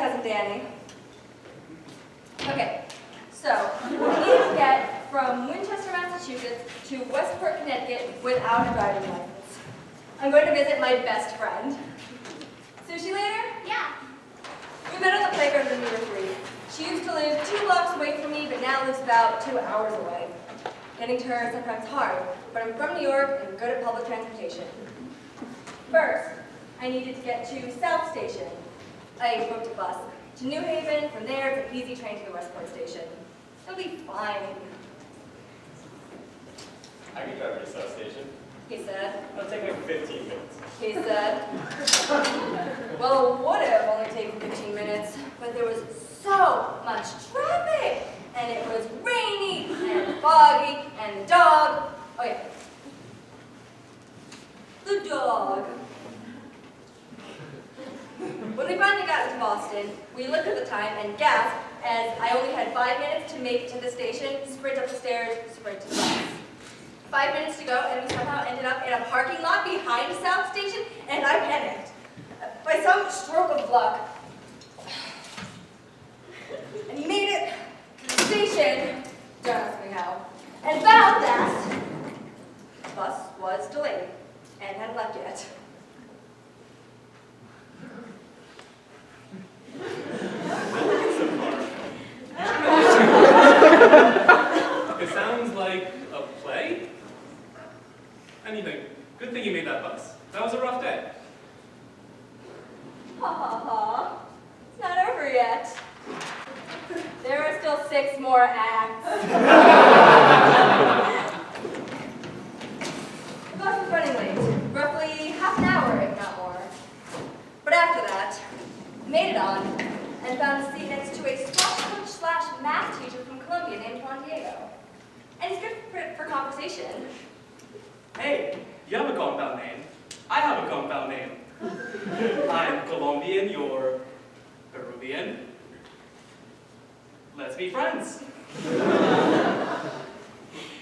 Cousin Danny. Okay, so we need to get from Winchester, Massachusetts to Westport, Connecticut without a driving license. I'm going to visit my best friend. Sushi later? Yeah. We met on the playground when we were 3. She used to live 2 blocks away from me, but now lives about 2 hours away. Getting to her is sometimes hard, but I'm from New York and good at public transportation. First, I needed to get to South Station. I booked a bus to New Haven. From there, it's an easy train to the Westport station. It'll be fine, I can drive to South Station. he said. It'll take like 15 minutes. He said. Well, it would have only taken 15 minutes, but there was so much traffic, and it was rainy and foggy, and the dog. Oh yeah, the dog. When we finally got to Boston, we looked at the time and gasped as I only had 5 minutes to make it to the station, sprint up the stairs, sprint to the bus. 5 minutes to go, and we somehow ended up in a parking lot behind South Station, and I panicked. By some stroke of luck, and made it to the station, don't ask me how, and found that the bus was delayed and hadn't left yet. It sounds like a play? Anything. Good thing you made that bus. That was a rough day. Ha ha ha. It's not over yet. There are still 6 more acts. The bus was running late, roughly half an hour, if not more. But after that, made it on, and found a seat next to a squash coach / math teacher from Columbia named Juan Diego. And he's good for conversation. Hey, you have a compound name. I have a compound name. I'm Colombian, you're Peruvian. Let's be friends.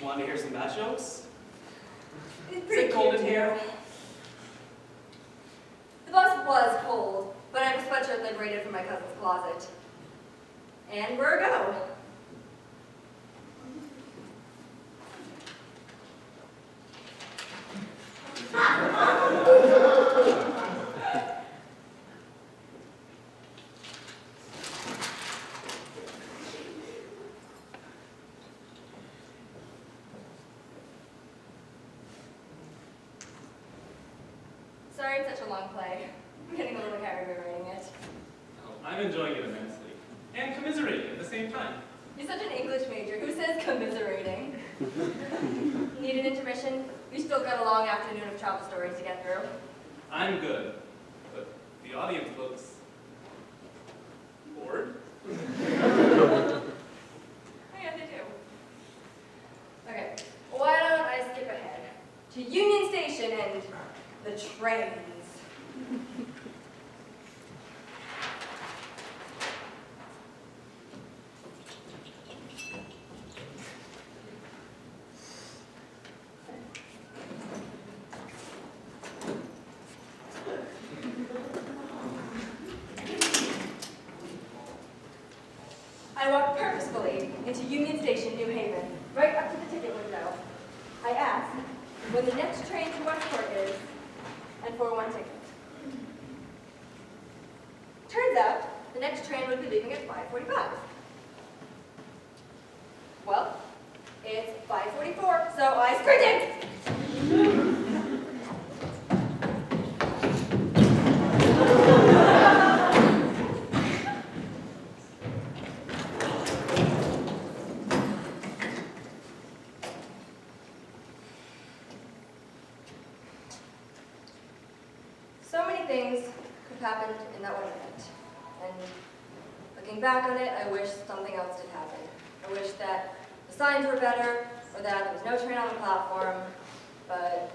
Want to hear some bad jokes? It's Is pretty it cold cute, in here? too. The bus was cold, but I have a sweatshirt liberated from my cousin's closet. And we're a go. Sorry it's such a long play. I'm getting a little carried away writing it. Oh, I'm enjoying it immensely. And commiserating at the same time. You're such an English major. Who says commiserating? Need an intermission? We still got a long afternoon of travel stories to get through. I'm good, but the audience looks bored. Oh yeah, they do. Okay, why don't I skip ahead to Union Station and the trains. I walked purposefully into Union Station, New Haven, right up to the ticket window. I asked when the next train to Westport is, and for 1 ticket. Turns out, the next train would be leaving at 5:45. Well, it's 5:44, so I sprinted! So many things could have happened in that 1 minute. And looking back on it, I wish something else did happen. I wish that the signs were better, or that there was no train on the platform, but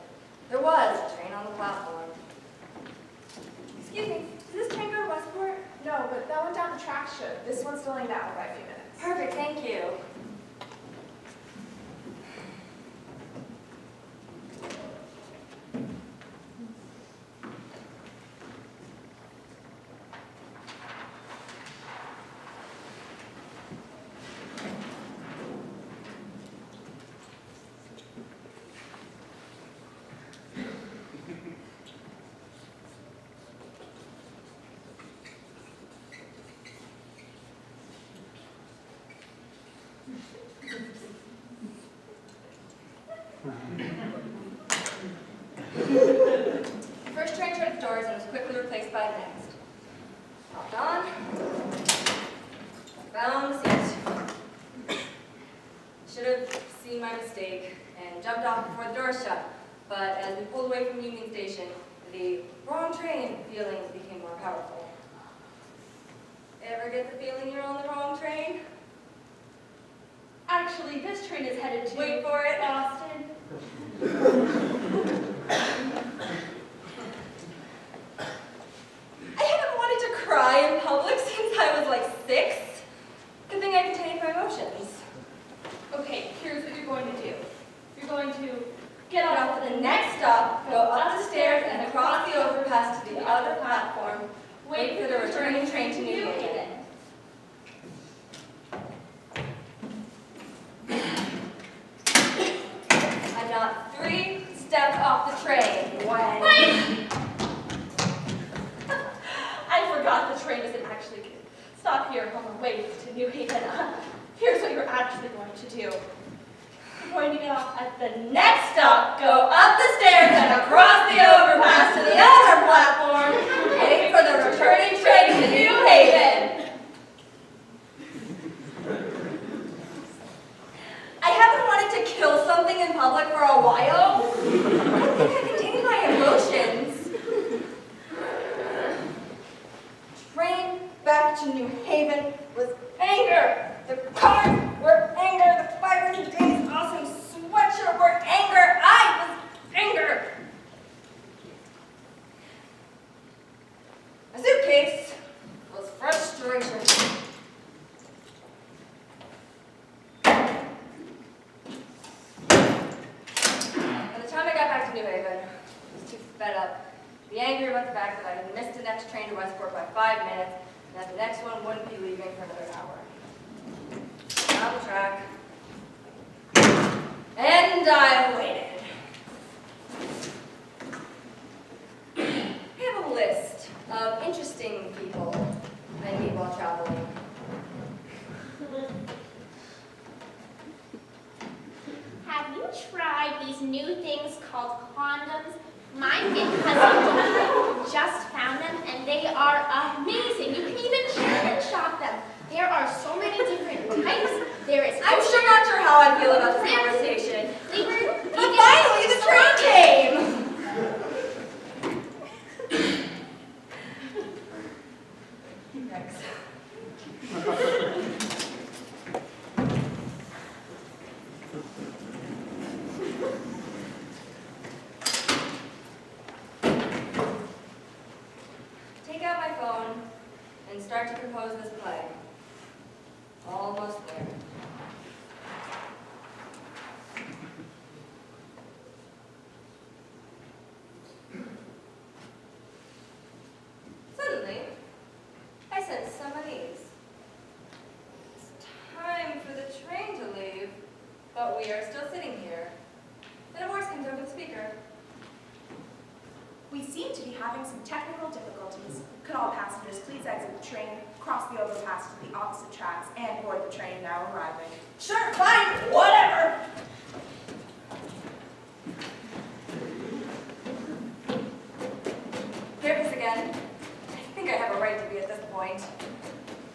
there was a train on the platform. Excuse me, does this train go to Westport? No, but that one down the track should. This one's delaying that one by a few minutes. Perfect, thank you. replaced by the next. Hopped on, found the seat. Should have seen my mistake and jumped off before the door shut, but as we pulled away from Union Station, the wrong train feeling became more powerful. Ever get the feeling you're on the wrong train? Actually, this train is headed to... Wait for it. Boston. I haven't wanted to cry in public since I was like 6. Good thing I contained my emotions. Okay, here's what you're going to do. You're going to Get get off off at the next stop, go up the stairs and across the overpass to the other platform. Wait for the returning train to New Haven. I'm not 3 steps off the train when... Wait! I forgot the train doesn't actually stop here on the way to New Haven. Here's what you're actually going to do. You're going to get off at the next stop, Go up the stairs and across the overpass to the other platform. Wait for the returning train to New Haven. I haven't wanted to kill something in public for a while. I don't think I contained my emotions. Train back to New Haven was anger. The cars were anger. The 500 days awesome sweatshirt were anger. I was anger. A suitcase was frustration. By the time I got back to New Haven, I was too fed up. Be angry about the fact that I had missed the next train to Westport by 5 minutes, and that the next one wouldn't be leaving for another hour. On the track. And I waited. I have a list of interesting people I meet while traveling. Have you tried these new things called condoms? My fit cousin just found them, and they are amazing. You can even share and shop them. There are so many different types. There is. I'm still not sure how I feel about this conversation. But finally, the train came! Thanks. Take out my phone and start to compose this play. Almost there. Suddenly, I sense some unease. It's time for the train to leave, but we are still sitting here. Then a voice comes over the speaker. We seem to be having some technical difficulties. Could all passengers please exit the train, cross the overpass to the opposite tracks, and board the train now arriving? Sure, fine, whatever! Here it is again. I think I have a right to be at this point.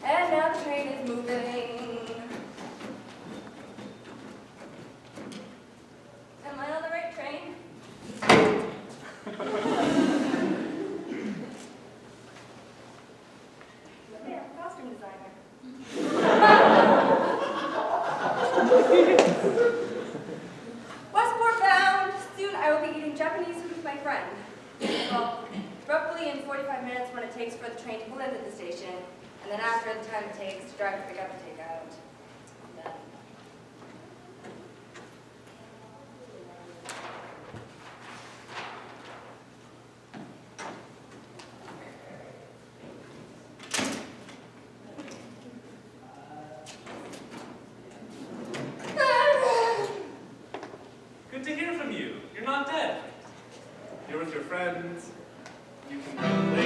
And now the train is moving. Am I on the right train? There, costume designer. Westport bound. Soon I will be eating Japanese food with my friend. Well, roughly in 45 minutes when it takes for the train to pull into the station, and then after the time it takes to drive to pick up and take out. Then. Good to hear from you. You're not dead. You're with your friends. You can go play